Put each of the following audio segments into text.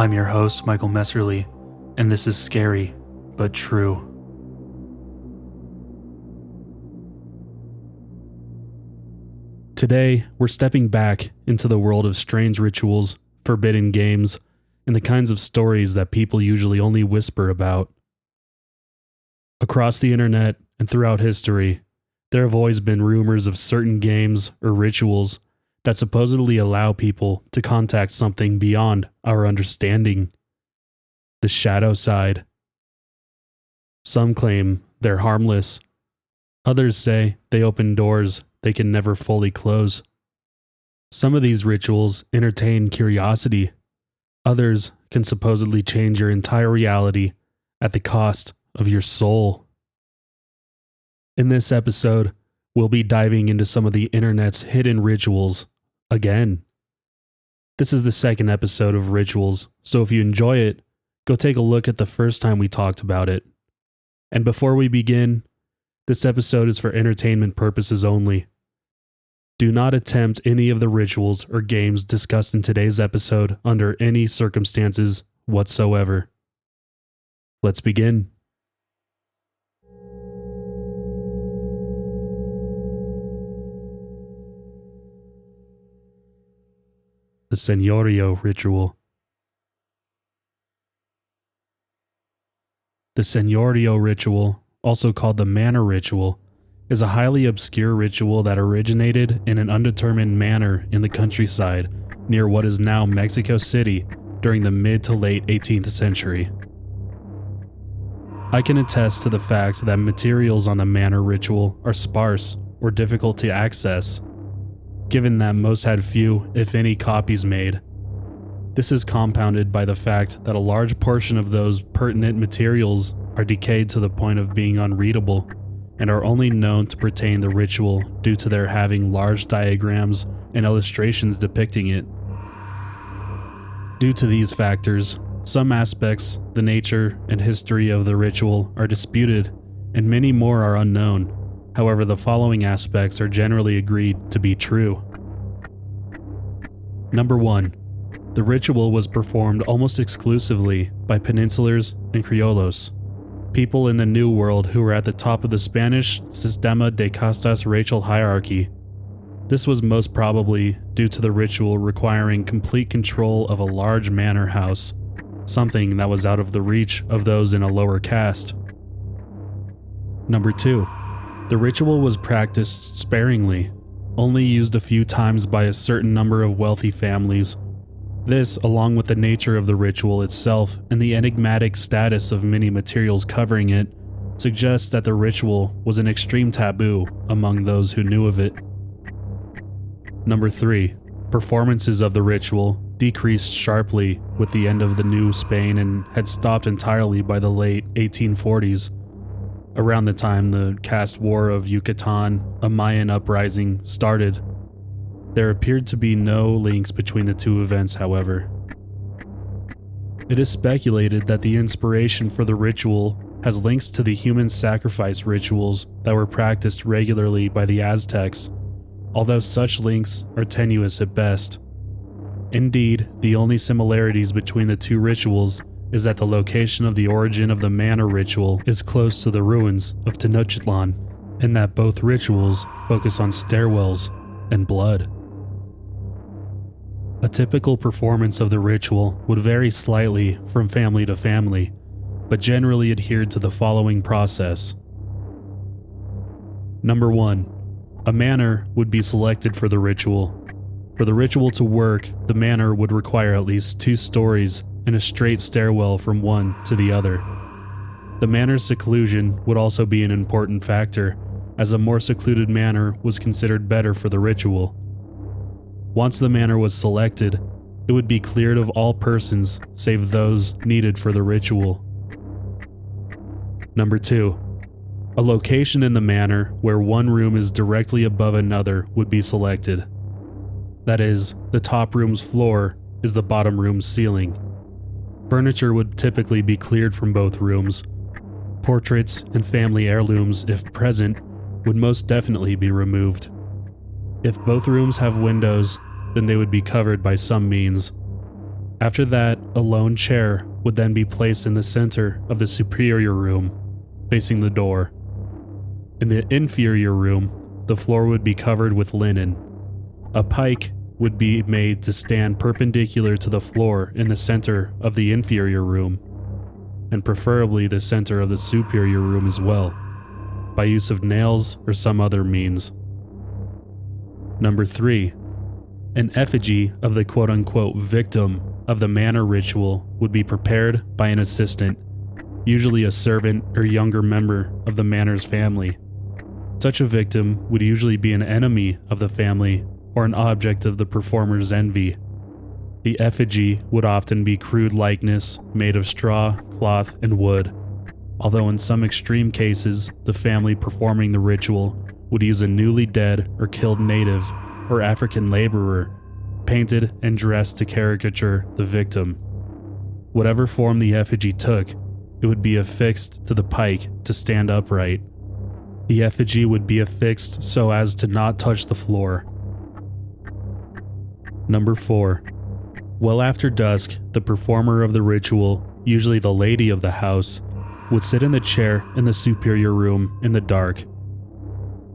I'm your host, Michael Messerly, and this is Scary, but True. Today, we're stepping back into the world of strange rituals, forbidden games, and the kinds of stories that people usually only whisper about. Across the internet and throughout history, there have always been rumors of certain games or rituals that supposedly allow people to contact something beyond our understanding. The shadow side. Some claim they're harmless. Others say they open doors they can never fully close. Some of these rituals entertain curiosity. Others can supposedly change your entire reality at the cost of your soul. In this episode, we'll be diving into some of the internet's hidden rituals again. This is the second episode of Rituals, so if you enjoy it, go take a look at the first time we talked about it. And before we begin, this episode is for entertainment purposes only. Do not attempt any of the rituals or games discussed in today's episode under any circumstances whatsoever. Let's begin. The Senorio Ritual. The Senorio Ritual, also called the Manor Ritual, is a highly obscure ritual that originated in an undetermined manor in the countryside near what is now Mexico City during the mid to late 18th century. I can attest to the fact that materials on the Manor Ritual are sparse or difficult to access, given that most had few, if any, copies made. This is compounded by the fact that a large portion of those pertinent materials are decayed to the point of being unreadable, and are only known to pertain the ritual due to their having large diagrams and illustrations depicting it. Due to these factors, some aspects, the nature and history of the ritual are disputed, and many more are unknown. However, the following aspects are generally agreed to be true. Number 1. The ritual was performed almost exclusively by peninsulars and criollos, people in the New World who were at the top of the Spanish Sistema de Castas racial hierarchy. This was most probably due to the ritual requiring complete control of a large manor house, something that was out of the reach of those in a lower caste. Number 2. The ritual was practiced sparingly, only used a few times by a certain number of wealthy families. This, along with the nature of the ritual itself and the enigmatic status of many materials covering it, suggests that the ritual was an extreme taboo among those who knew of it. Number 3. Performances of the ritual decreased sharply with the end of the New Spain and had stopped entirely by the late 1840s. Around the time the caste war of Yucatan, a Mayan uprising, started. There appeared to be no links between the two events, however. It is speculated that the inspiration for the ritual has links to the human sacrifice rituals that were practiced regularly by the Aztecs, although such links are tenuous at best. Indeed, the only similarities between the two rituals is that the location of the origin of the Manor Ritual is close to the ruins of Tenochtitlan, and that both rituals focus on stairwells and blood. A typical performance of the ritual would vary slightly from family to family, but generally adhered to the following process. Number 1. A manor would be selected for the ritual. For the ritual to work, the manor would require at least 2 stories and a straight stairwell from one to the other. The manor's seclusion would also be an important factor, as a more secluded manor was considered better for the ritual. Once the manor was selected, it would be cleared of all persons save those needed for the ritual. Number 2. A location in the manor where one room is directly above another would be selected. That is, the top room's floor is the bottom room's ceiling. Furniture would typically be cleared from both rooms. Portraits and family heirlooms, if present, would most definitely be removed. If both rooms have windows, then they would be covered by some means. After that, a lone chair would then be placed in the center of the superior room, facing the door. In the inferior room, the floor would be covered with linen. A pike would be made to stand perpendicular to the floor in the center of the inferior room, and preferably the center of the superior room as well, by use of nails or some other means. Number 3. An effigy of the quote-unquote victim of the manor ritual would be prepared by an assistant, usually a servant or younger member of the manor's family. Such a victim would usually be an enemy of the family or an object of the performer's envy. The effigy would often be crude likeness made of straw, cloth, and wood, although in some extreme cases, the family performing the ritual would use a newly dead or killed native or African laborer, painted and dressed to caricature the victim. Whatever form the effigy took, it would be affixed to the pike to stand upright. The effigy would be affixed so as to not touch the floor. Number 4. Well after dusk, the performer of the ritual, usually the lady of the house, would sit in the chair in the superior room in the dark.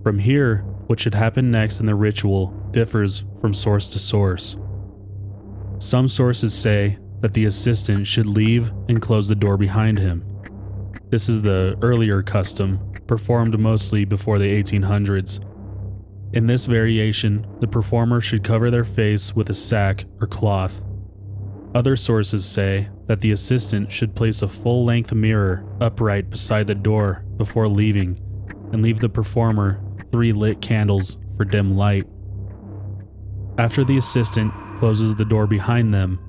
From here, what should happen next in the ritual differs from source to source. Some sources say that the assistant should leave and close the door behind him. This is the earlier custom, performed mostly before the 1800s. In this variation, the performer should cover their face with a sack or cloth. Other sources say that the assistant should place a full-length mirror upright beside the door before leaving, and leave the performer 3 lit candles for dim light. After the assistant closes the door behind them,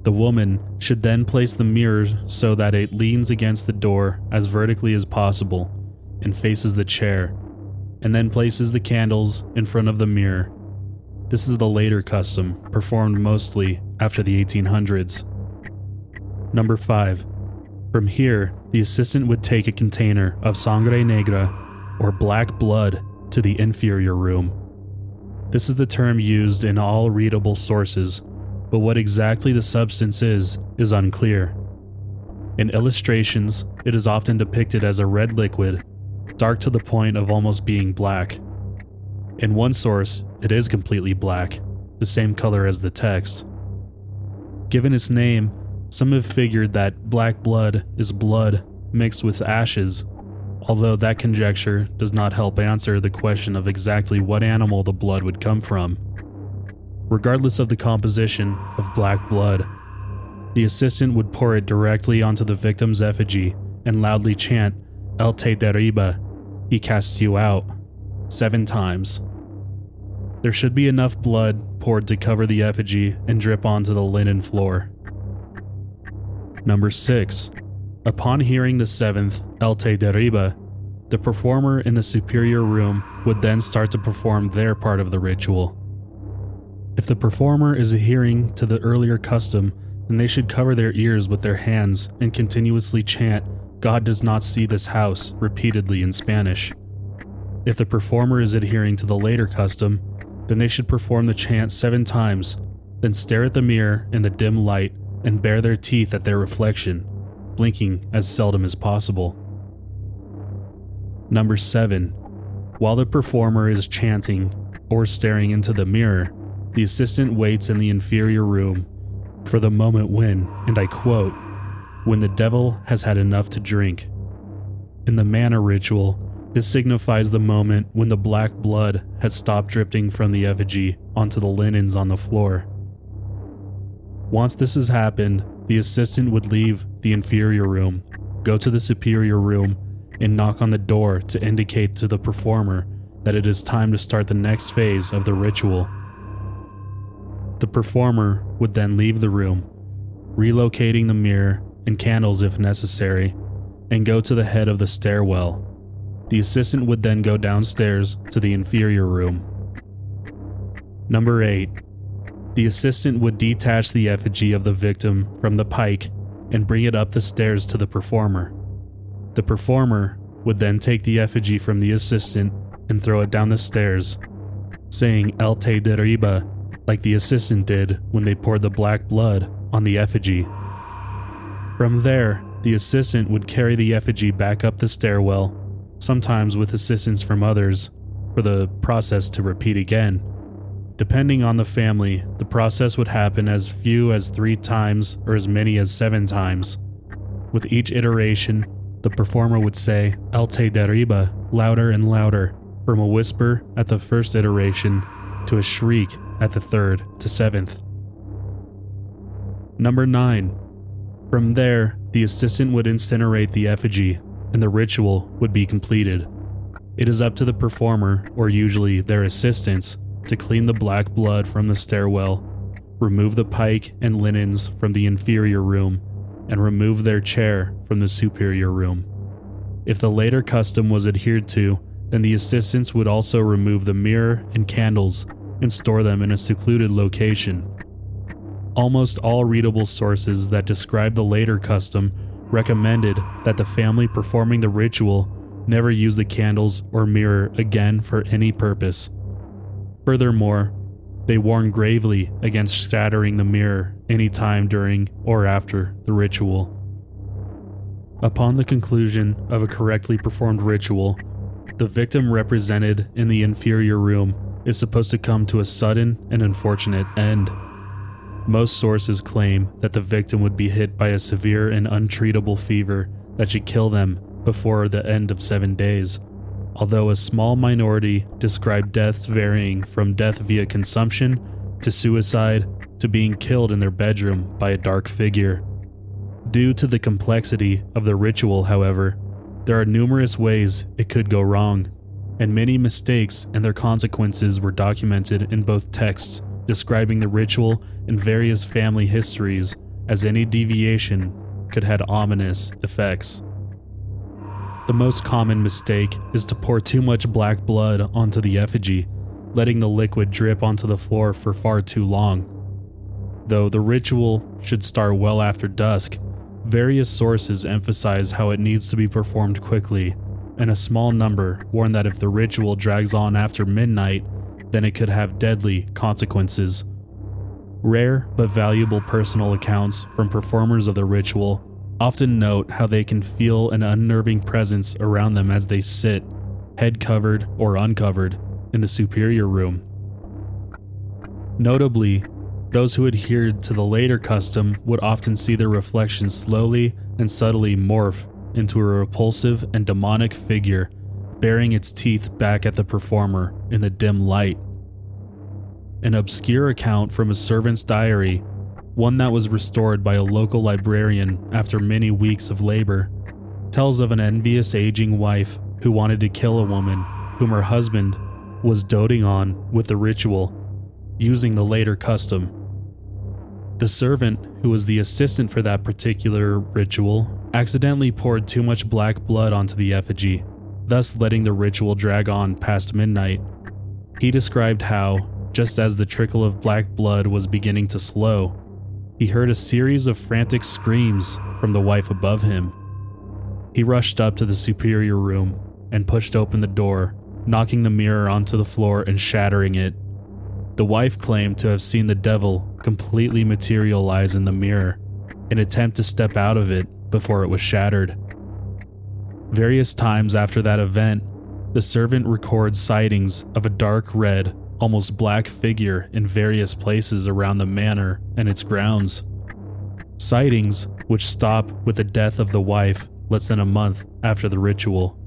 the woman should then place the mirror so that it leans against the door as vertically as possible and faces the chair, and then places the candles in front of the mirror. This is the later custom, performed mostly after the 1800s. Number 5. From here, the assistant would take a container of sangre negra, or black blood, to the inferior room. This is the term used in all readable sources, but what exactly the substance is unclear. In illustrations, it is often depicted as a red liquid, dark to the point of almost being black. In one source, it is completely black, the same color as the text. Given its name, some have figured that black blood is blood mixed with ashes, although that conjecture does not help answer the question of exactly what animal the blood would come from. Regardless of the composition of black blood, the assistant would pour it directly onto the victim's effigy and loudly chant, "El te derriba," he casts you out, 7 times. There should be enough blood poured to cover the effigy and drip onto the linen floor. Number 6. Upon hearing the 7th El te derriba, the performer in the superior room would then start to perform their part of the ritual. If the performer is adhering to the earlier custom, then they should cover their ears with their hands and continuously chant, "God does not see this house," repeatedly in Spanish. If the performer is adhering to the later custom, then they should perform the chant 7 times, then stare at the mirror in the dim light and bare their teeth at their reflection, blinking as seldom as possible. Number 7. While the performer is chanting or staring into the mirror, the assistant waits in the inferior room for the moment when, and I quote, "when the devil has had enough to drink." In the manor ritual, this signifies the moment when the black blood has stopped dripping from the effigy onto the linens on the floor. Once this has happened, the assistant would leave the inferior room, go to the superior room, and knock on the door to indicate to the performer that it is time to start the next phase of the ritual. The performer would then leave the room, relocating the mirror and candles if necessary, and go to the head of the stairwell. The assistant would then go downstairs to the inferior room. Number 8. The assistant would detach the effigy of the victim from the pike and bring it up the stairs to the performer. The performer would then take the effigy from the assistant and throw it down the stairs, saying "El te derriba," like the assistant did when they poured the black blood on the effigy. From there, the assistant would carry the effigy back up the stairwell, sometimes with assistance from others, for the process to repeat again. Depending on the family, the process would happen as few as 3 times or as many as 7 times. With each iteration, the performer would say "Alte deriba" louder and louder, from a whisper at the first iteration to a shriek at the 3rd to 7th. Number 9. From there, the assistant would incinerate the effigy, and the ritual would be completed. It is up to the performer, or usually their assistants, to clean the black blood from the stairwell, remove the pike and linens from the inferior room, and remove their chair from the superior room. If the later custom was adhered to, then the assistants would also remove the mirror and candles and store them in a secluded location. Almost all readable sources that describe the later custom recommended that the family performing the ritual never use the candles or mirror again for any purpose. Furthermore, they warn gravely against shattering the mirror any time during or after the ritual. Upon the conclusion of a correctly performed ritual, the victim represented in the inferior room is supposed to come to a sudden and unfortunate end. Most sources claim that the victim would be hit by a severe and untreatable fever that should kill them before the end of 7 days, although a small minority describe deaths varying from death via consumption to suicide to being killed in their bedroom by a dark figure. Due to the complexity of the ritual, however, there are numerous ways it could go wrong, and many mistakes and their consequences were documented in both texts describing the ritual and various family histories, as any deviation could have ominous effects. The most common mistake is to pour too much black blood onto the effigy, letting the liquid drip onto the floor for far too long. Though the ritual should start well after dusk, various sources emphasize how it needs to be performed quickly, and a small number warn that if the ritual drags on after midnight, then it could have deadly consequences. Rare but valuable personal accounts from performers of the ritual often note how they can feel an unnerving presence around them as they sit, head covered or uncovered, in the superior room. Notably, those who adhered to the later custom would often see their reflection slowly and subtly morph into a repulsive and demonic figure, baring its teeth back at the performer in the dim light. An obscure account from a servant's diary, one that was restored by a local librarian after many weeks of labor, tells of an envious aging wife who wanted to kill a woman whom her husband was doting on with the ritual, using the later custom. The servant, who was the assistant for that particular ritual, accidentally poured too much black blood onto the effigy, thus letting the ritual drag on past midnight. He described how, just as the trickle of black blood was beginning to slow, he heard a series of frantic screams from the wife above him. He rushed up to the superior room and pushed open the door, knocking the mirror onto the floor and shattering it. The wife claimed to have seen the devil completely materialize in the mirror, an attempt to step out of it before it was shattered. Various times after that event, the servant records sightings of a dark red, almost black figure in various places around the manor and its grounds. Sightings which stop with the death of the wife less than a month after the ritual.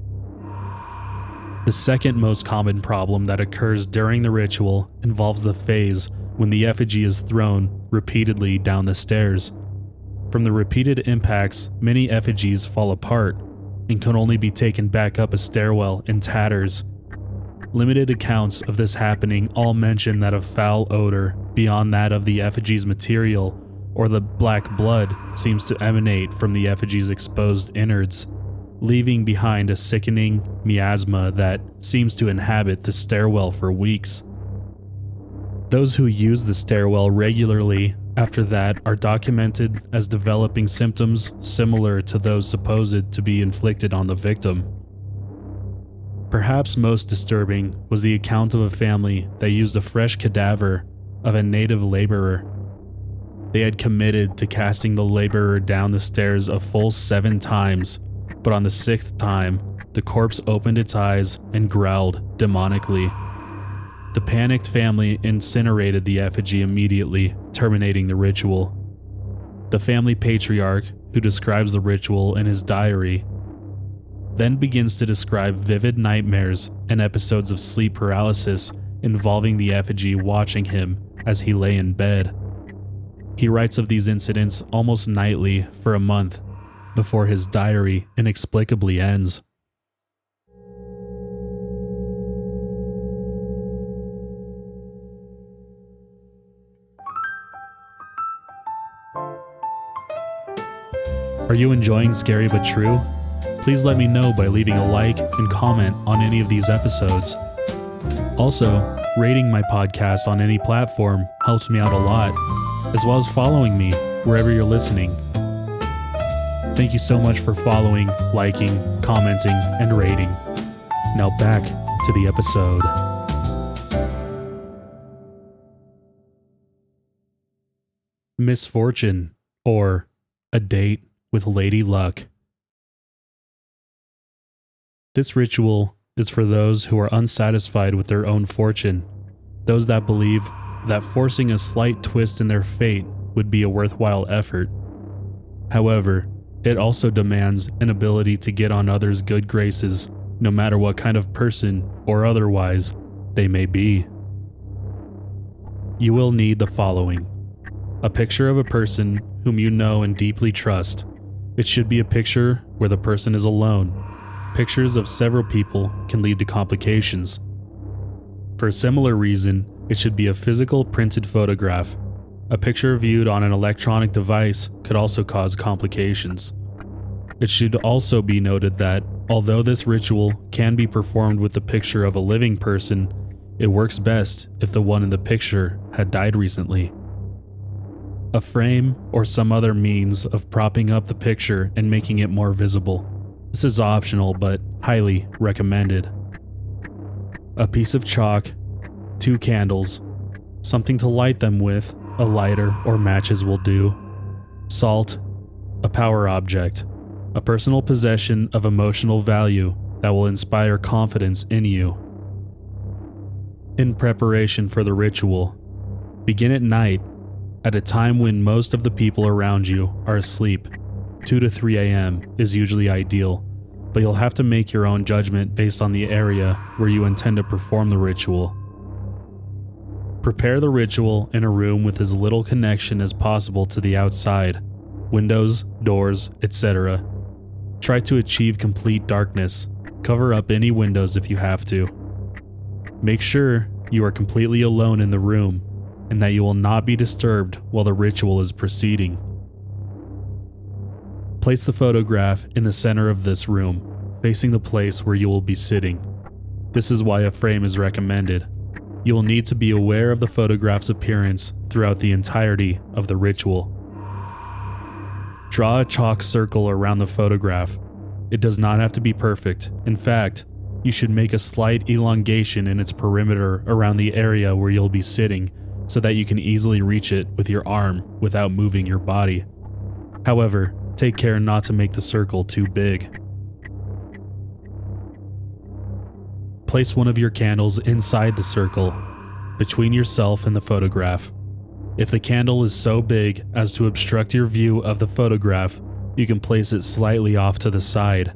The second most common problem that occurs during the ritual involves the phase when the effigy is thrown repeatedly down the stairs. From the repeated impacts, many effigies fall apart and can only be taken back up a stairwell in tatters. Limited accounts of this happening all mention that a foul odor beyond that of the effigy's material or the black blood seems to emanate from the effigy's exposed innards, leaving behind a sickening miasma that seems to inhabit the stairwell for weeks. Those who use the stairwell regularly after that are documented as developing symptoms similar to those supposed to be inflicted on the victim. Perhaps most disturbing was the account of a family that used a fresh cadaver of a native laborer. They had committed to casting the laborer down the stairs a full 7 times, but on the 6th time, the corpse opened its eyes and growled demonically. The panicked family incinerated the effigy immediately, terminating the ritual. The family patriarch, who describes the ritual in his diary, then begins to describe vivid nightmares and episodes of sleep paralysis involving the effigy watching him as he lay in bed. He writes of these incidents almost nightly for a month before his diary inexplicably ends. Are you enjoying Scary But True? Please let me know by leaving a like and comment on any of these episodes. Also, rating my podcast on any platform helps me out a lot, as well as following me wherever you're listening. Thank you so much for following, liking, commenting, and rating. Now back to the episode. Misfortune, or a date with Lady Luck. This ritual is for those who are unsatisfied with their own fortune, those that believe that forcing a slight twist in their fate would be a worthwhile effort. However, it also demands an ability to get on others' good graces, no matter what kind of person or otherwise they may be. You will need the following: a picture of a person whom you know and deeply trust. It should be a picture where the person is alone. Pictures of several people can lead to complications. For a similar reason, it should be a physical printed photograph. A picture viewed on an electronic device could also cause complications. It should also be noted that, although this ritual can be performed with the picture of a living person, it works best if the one in the picture had died recently. A frame or some other means of propping up the picture and making it more visible. This is optional but highly recommended. A piece of chalk, 2 candles, something to light them with, a lighter or matches will do, salt, a power object, a personal possession of emotional value that will inspire confidence in you. In preparation for the ritual, begin at night, at a time when most of the people around you are asleep. 2 to 3 a.m. is usually ideal, but you'll have to make your own judgment based on the area where you intend to perform the ritual. Prepare the ritual in a room with as little connection as possible to the outside, windows, doors, etc. Try to achieve complete darkness. Cover up any windows if you have to. Make sure you are completely alone in the room and that you will not be disturbed while the ritual is proceeding. Place the photograph in the center of this room, facing the place where you will be sitting. This is why a frame is recommended. You will need to be aware of the photograph's appearance throughout the entirety of the ritual. Draw a chalk circle around the photograph. It does not have to be perfect. In fact, you should make a slight elongation in its perimeter around the area where you'll be sitting so that you can easily reach it with your arm without moving your body. However, take care not to make the circle too big. Place one of your candles inside the circle, between yourself and the photograph. If the candle is so big as to obstruct your view of the photograph, you can place it slightly off to the side.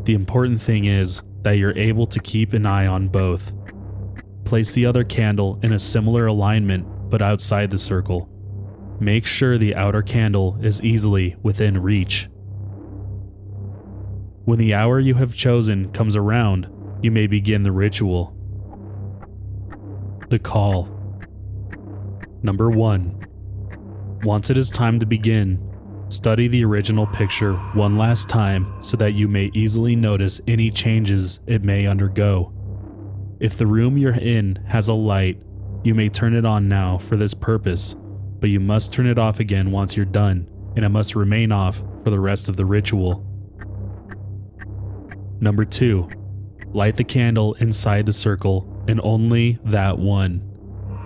The important thing is that you're able to keep an eye on both. Place the other candle in a similar alignment but outside the circle. Make sure the outer candle is easily within reach. When the hour you have chosen comes around, you may begin the ritual. The call. Number 1. Once it is time to begin, study the original picture one last time so that you may easily notice any changes it may undergo. If the room you're in has a light, you may turn it on now for this purpose, but you must turn it off again once you're done, and it must remain off for the rest of the ritual. Number 2. Light the candle inside the circle and only that one.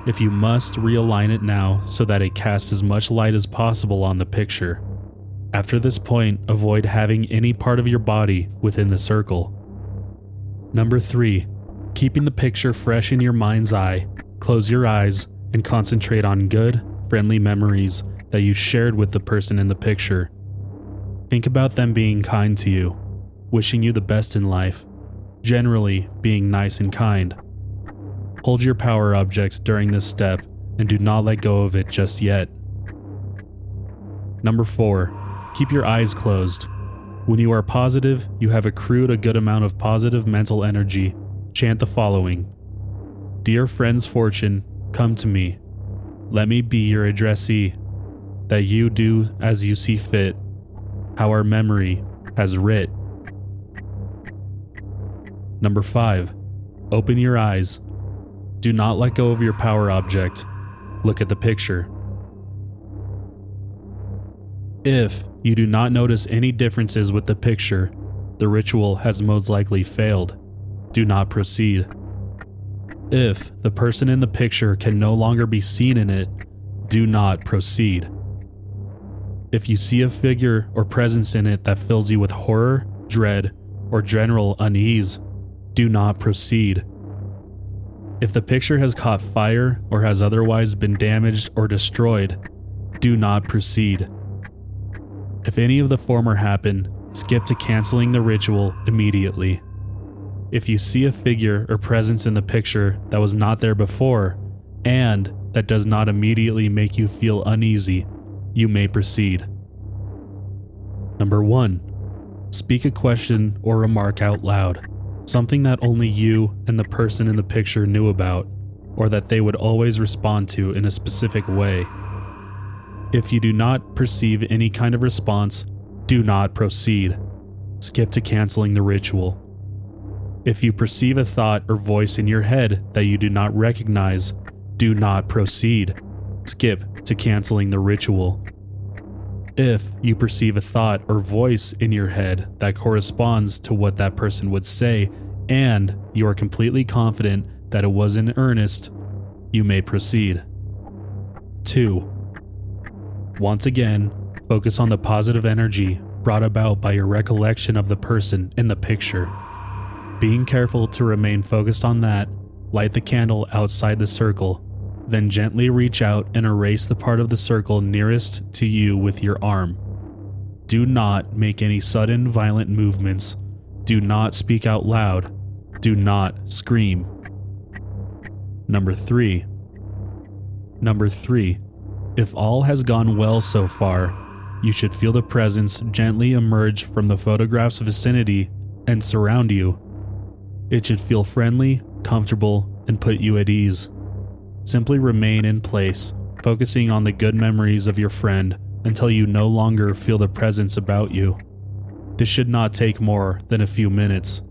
If you must, realign it now so that it casts as much light as possible on the picture. After this point, avoid having any part of your body within the circle. Number 3. Keeping the picture fresh in your mind's eye, close your eyes and concentrate on good, friendly memories that you shared with the person in the picture. Think about them being kind to you, wishing you the best in life, generally being nice and kind. Hold your power objects during this step and do not let go of it just yet. Number 4. Keep your eyes closed. When you are positive, you have accrued a good amount of positive mental energy. Chant the following. Dear friend's fortune, come to me. Let me be your addressee, that you do as you see fit, how our memory has writ. Number 5. Open your eyes. Do not let go of your power object. Look at the picture. If you do not notice any differences with the picture, the ritual has most likely failed. Do not proceed. If the person in the picture can no longer be seen in it, do not proceed. If you see a figure or presence in it that fills you with horror, dread, or general unease, do not proceed. If the picture has caught fire or has otherwise been damaged or destroyed, do not proceed. If any of the former happen, skip to canceling the ritual immediately. If you see a figure or presence in the picture that was not there before, and that does not immediately make you feel uneasy, you may proceed. Number 1. Speak a question or remark out loud, something that only you and the person in the picture knew about, or that they would always respond to in a specific way. If you do not perceive any kind of response, do not proceed. Skip to canceling the ritual. If you perceive a thought or voice in your head that you do not recognize, do not proceed. Skip to canceling the ritual. If you perceive a thought or voice in your head that corresponds to what that person would say, and you are completely confident that it was in earnest, you may proceed. 2. Once again, focus on the positive energy brought about by your recollection of the person in the picture. Being careful to remain focused on that, light the candle outside the circle, then gently reach out and erase the part of the circle nearest to you with your arm. Do not make any sudden violent movements. Do not speak out loud. Do not scream. Number 3. If all has gone well so far, you should feel the presence gently emerge from the photograph's vicinity and surround you. It should feel friendly, comfortable, and put you at ease. Simply remain in place, focusing on the good memories of your friend until you no longer feel the presence about you. This should not take more than a few minutes.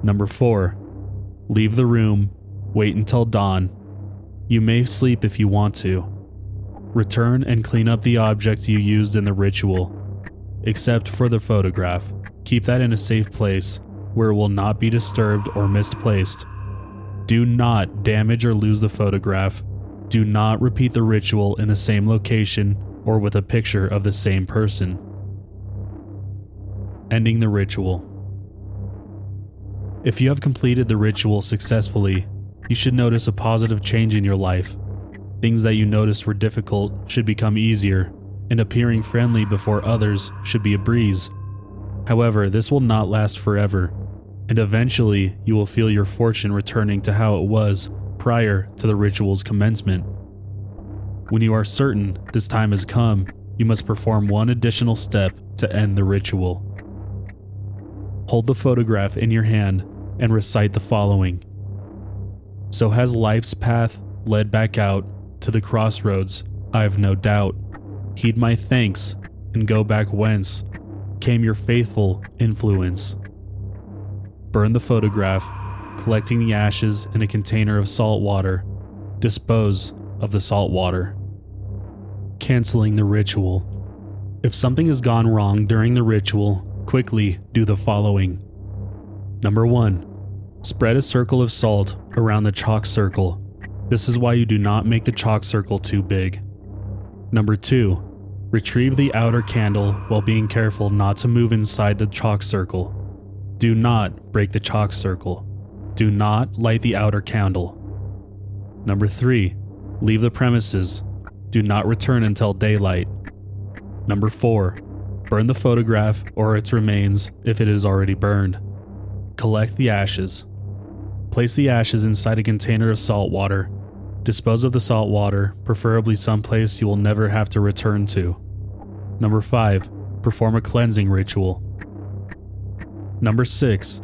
Number 4. Leave the room. Wait until dawn. You may sleep if you want to. Return and clean up the object you used in the ritual. Except for the photograph. Keep that in a safe place where it will not be disturbed or misplaced. Do not damage or lose the photograph. Do not repeat the ritual in the same location or with a picture of the same person. Ending the ritual. If you have completed the ritual successfully, you should notice a positive change in your life. Things that you noticed were difficult should become easier, and appearing friendly before others should be a breeze. However, this will not last forever, and eventually you will feel your fortune returning to how it was prior to the ritual's commencement. When you are certain this time has come, you must perform one additional step to end the ritual. Hold the photograph in your hand and recite the following. So has life's path led back out to the crossroads, I've no doubt. Heed my thanks and go back whence came your faithful influence. Burn the photograph, collecting the ashes in a container of salt water. Dispose of the salt water. Canceling the ritual. If something has gone wrong during the ritual, quickly do the following. Number 1. Spread a circle of salt around the chalk circle. This is why you do not make the chalk circle too big. Number 2. Retrieve the outer candle while being careful not to move inside the chalk circle. Do not break the chalk circle. Do not light the outer candle. Number 3. Leave the premises. Do not return until daylight. Number 4. Burn the photograph or its remains if it is already burned. Collect the ashes. Place the ashes inside a container of salt water. Dispose of the salt water, preferably someplace you will never have to return to. Number 5. Perform a cleansing ritual. Number 6.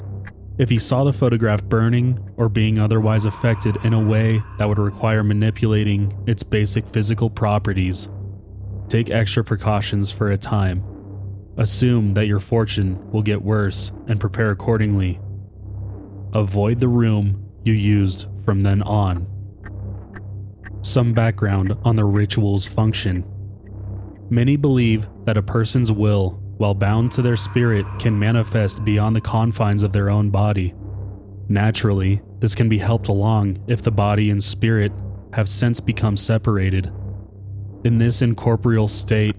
If you saw the photograph burning or being otherwise affected in a way that would require manipulating its basic physical properties, take extra precautions for a time. Assume that your fortune will get worse and prepare accordingly. Avoid the room you used from then on. Some background on the ritual's function. Many believe that a person's will, while bound to their spirit, can manifest beyond the confines of their own body. Naturally, this can be helped along if the body and spirit have since become separated. In this incorporeal state,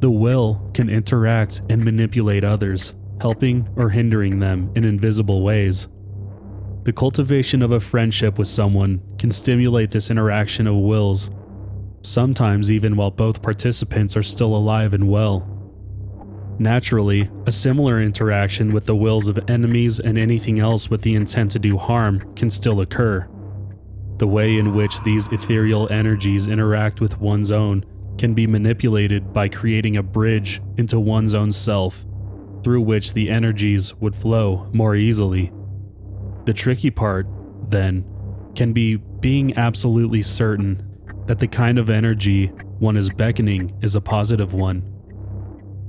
the will can interact and manipulate others, helping or hindering them in invisible ways. The cultivation of a friendship with someone can stimulate this interaction of wills, sometimes even while both participants are still alive and well. Naturally, a similar interaction with the wills of enemies and anything else with the intent to do harm can still occur. The way in which these ethereal energies interact with one's own can be manipulated by creating a bridge into one's own self, through which the energies would flow more easily. The tricky part, then, can be being absolutely certain that the kind of energy one is beckoning is a positive one.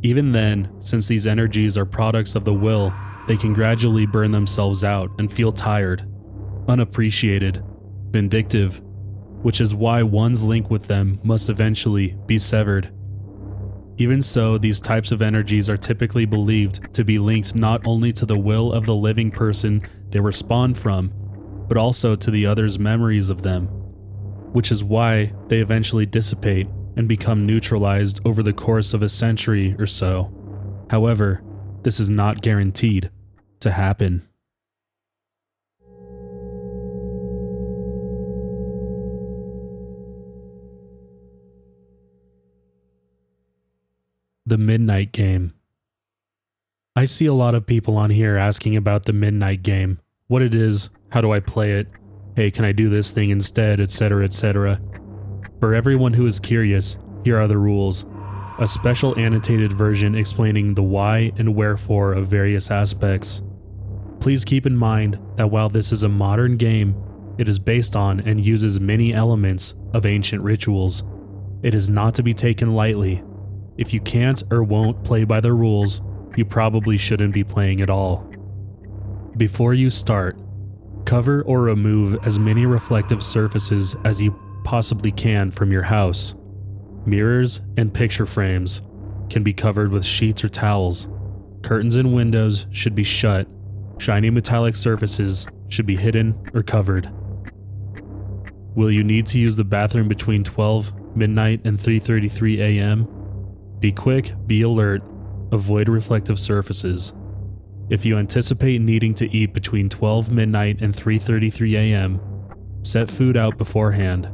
Even then, since these energies are products of the will, they can gradually burn themselves out and feel tired, unappreciated, vindictive, which is why one's link with them must eventually be severed. Even so, these types of energies are typically believed to be linked not only to the will of the living person they were spawned from, but also to the other's memories of them, which is why they eventually dissipate and become neutralized over the course of a century or so. However, this is not guaranteed to happen. The Midnight Game. I see a lot of people on here asking about the Midnight Game, what it is, how do I play it, hey, can I do this thing instead, etc., etc. For everyone who is curious, here are the rules. A special annotated version explaining the why and wherefore of various aspects. Please keep in mind that while this is a modern game, it is based on and uses many elements of ancient rituals. It is not to be taken lightly. If you can't or won't play by the rules, you probably shouldn't be playing at all. Before you start, cover or remove as many reflective surfaces as you possibly can from your house. Mirrors and picture frames can be covered with sheets or towels. Curtains and windows should be shut. Shiny metallic surfaces should be hidden or covered. Will you need to use the bathroom between 12 midnight and 3:33 a.m.? Be quick, be alert, avoid reflective surfaces. If you anticipate needing to eat between 12 midnight and 3:33 a.m., set food out beforehand.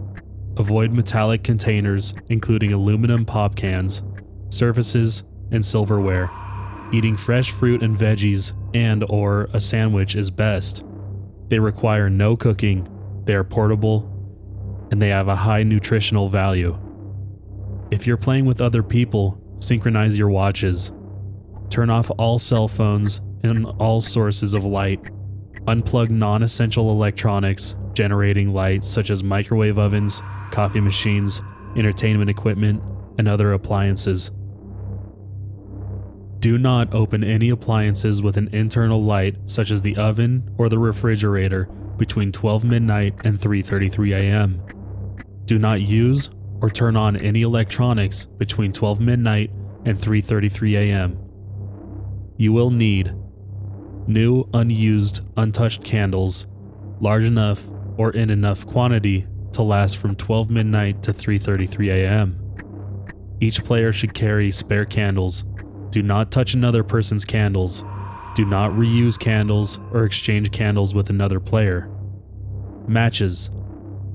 Avoid metallic containers, including aluminum pop cans, surfaces, and silverware. Eating fresh fruit and veggies and/or a sandwich is best. They require no cooking, they are portable, and they have a high nutritional value. If you're playing with other people, synchronize your watches. Turn off all cell phones and all sources of light. Unplug non-essential electronics generating light such as microwave ovens, coffee machines, entertainment equipment, and other appliances. Do not open any appliances with an internal light such as the oven or the refrigerator between 12 midnight and 3:33 a.m. Do not use or turn on any electronics between 12 midnight and 3:33 a.m. You will need new, unused, untouched candles, large enough or in enough quantity to last from 12 midnight to 3:33 a.m. Each player should carry spare candles. Do not touch another person's candles. Do not reuse candles or exchange candles with another player. Matches.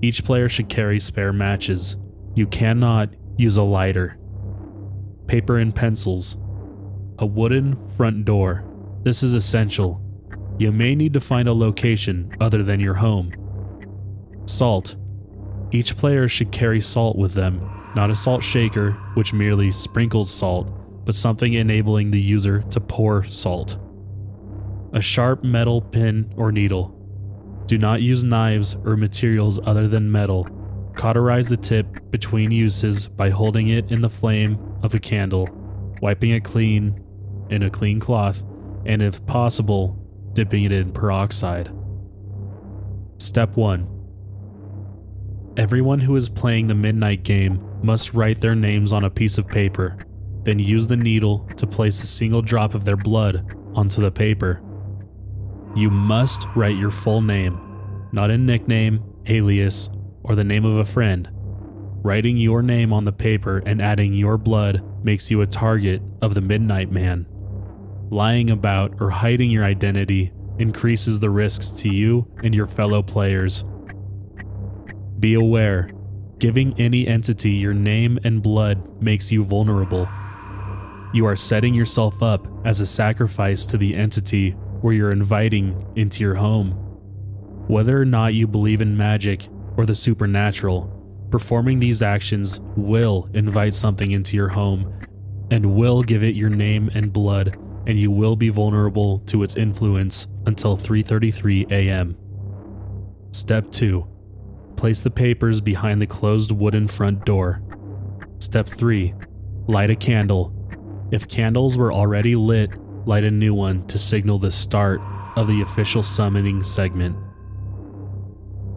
Each player should carry spare matches. You cannot use a lighter. Paper and pencils. A wooden front door. This is essential. You may need to find a location other than your home. Salt. Each player should carry salt with them, not a salt shaker, which merely sprinkles salt, but something enabling the user to pour salt. A sharp metal pin or needle. Do not use knives or materials other than metal. Cauterize the tip between uses by holding it in the flame of a candle, wiping it clean in a clean cloth, and if possible, dipping it in peroxide. Step 1. Everyone who is playing the midnight game must write their names on a piece of paper, then use the needle to place a single drop of their blood onto the paper. You must write your full name, not a nickname, alias, or the name of a friend. Writing your name on the paper and adding your blood makes you a target of the Midnight Man. Lying about or hiding your identity increases the risks to you and your fellow players. Be aware, giving any entity your name and blood makes you vulnerable. You are setting yourself up as a sacrifice to the entity where you're inviting into your home. Whether or not you believe in magic or the supernatural, performing these actions will invite something into your home and will give it your name and blood, and you will be vulnerable to its influence until 3:33 a.m. Step 2. Place the papers behind the closed wooden front door. Step 3. Light a candle. If candles were already lit, light a new one to signal the start of the official summoning segment.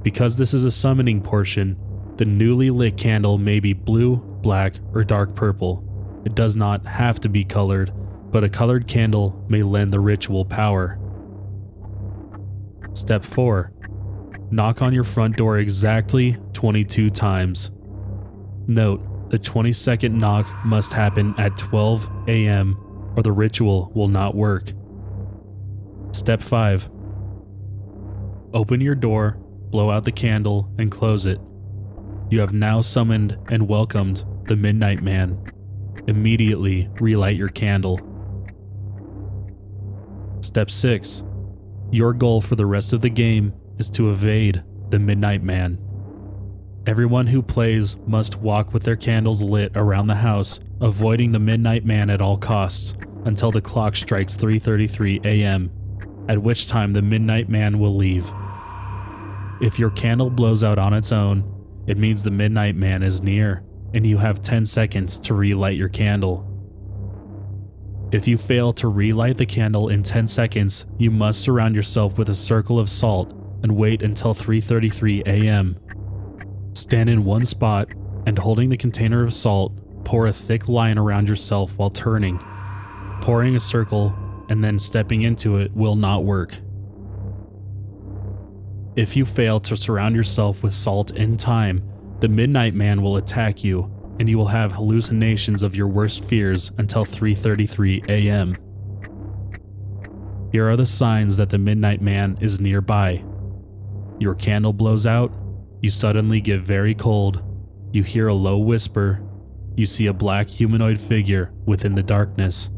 Because this is a summoning portion, the newly lit candle may be blue, black, or dark purple. It does not have to be colored, but a colored candle may lend the ritual power. Step 4. Knock on your front door exactly 22 times. Note, the 22nd knock must happen at 12 a.m. or the ritual will not work. Step 5. Open your door, blow out the candle, and close it. You have now summoned and welcomed the Midnight Man. Immediately relight your candle. Step 6. Your goal for the rest of the game is to evade the Midnight Man. Everyone who plays must walk with their candles lit around the house, avoiding the Midnight Man at all costs until the clock strikes 3:33 a.m., at which time the Midnight Man will leave. If your candle blows out on its own, it means the Midnight Man is near, and you have 10 seconds to relight your candle. If you fail to relight the candle in 10 seconds, you must surround yourself with a circle of salt and wait until 3:33 a.m. Stand in one spot and holding the container of salt, pour a thick line around yourself while turning. Pouring a circle and then stepping into it will not work. If you fail to surround yourself with salt in time, the Midnight Man will attack you, and you will have hallucinations of your worst fears until 3:33 a.m. Here are the signs that the Midnight Man is nearby. Your candle blows out, you suddenly get very cold, you hear a low whisper, you see a black humanoid figure within the darkness.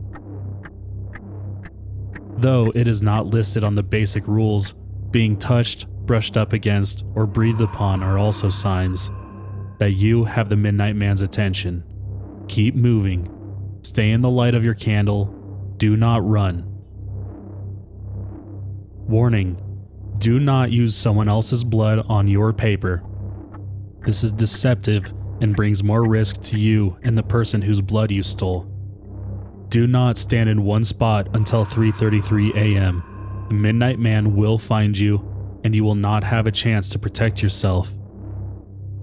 Though it is not listed on the basic rules, being touched, brushed up against, or breathed upon are also signs that you have the Midnight Man's attention. Keep moving. Stay in the light of your candle. Do not run. Warning: do not use someone else's blood on your paper. This is deceptive and brings more risk to you and the person whose blood you stole. Do not stand in one spot until 3:33 a.m. The Midnight Man will find you, and you will not have a chance to protect yourself.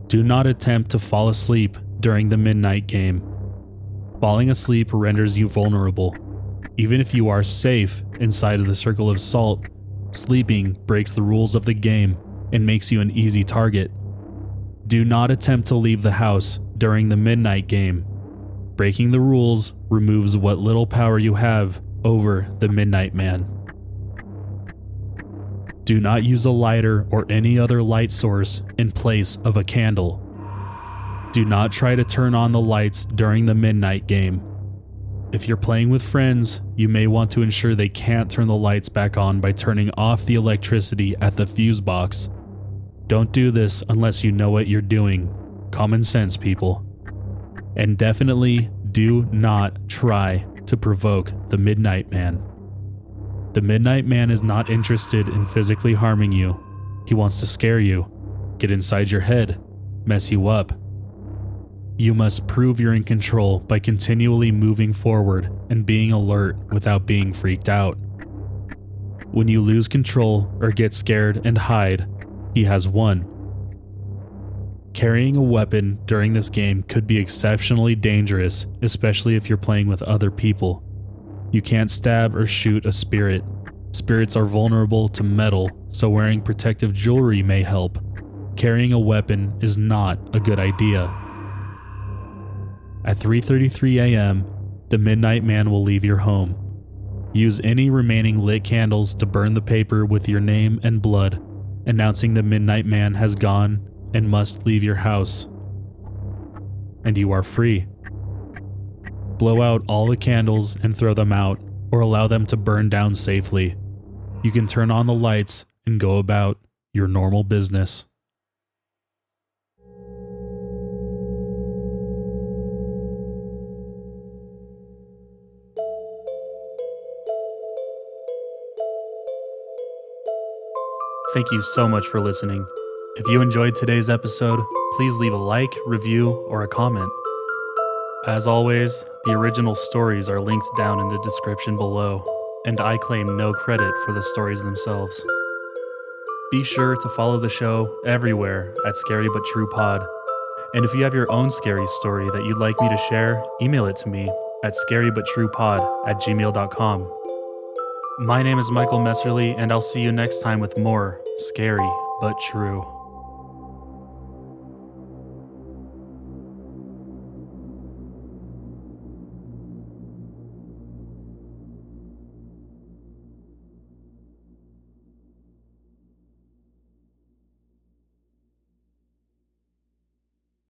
Do not attempt to fall asleep during the midnight game. Falling asleep renders you vulnerable. Even if you are safe inside of the circle of salt, sleeping breaks the rules of the game and makes you an easy target. Do not attempt to leave the house during the midnight game. Breaking the rules removes what little power you have over the Midnight Man. Do not use a lighter or any other light source in place of a candle. Do not try to turn on the lights during the midnight game. If you're playing with friends, you may want to ensure they can't turn the lights back on by turning off the electricity at the fuse box. Don't do this unless you know what you're doing. Common sense, people. And definitely do not try to provoke the Midnight Man. The Midnight Man is not interested in physically harming you. He wants to scare you, get inside your head, mess you up. You must prove you're in control by continually moving forward and being alert without being freaked out. When you lose control or get scared and hide, he has won. Carrying a weapon during this game could be exceptionally dangerous, especially if you're playing with other people. You can't stab or shoot a spirit. Spirits are vulnerable to metal, so wearing protective jewelry may help. Carrying a weapon is not a good idea. At 3:33 a.m., the Midnight Man will leave your home. Use any remaining lit candles to burn the paper with your name and blood, announcing the Midnight Man has gone and must leave your house. And you are free. Blow out all the candles and throw them out, or allow them to burn down safely. You can turn on the lights and go about your normal business. Thank you so much for listening. If you enjoyed today's episode, please leave a like, review, or a comment. As always, the original stories are linked down in the description below, and I claim no credit for the stories themselves. Be sure to follow the show everywhere at Scary But True Pod. And if you have your own scary story that you'd like me to share, email it to me at scarybutTruePod@gmail.com. My name is Michael Messerly, and I'll see you next time with more Scary But True.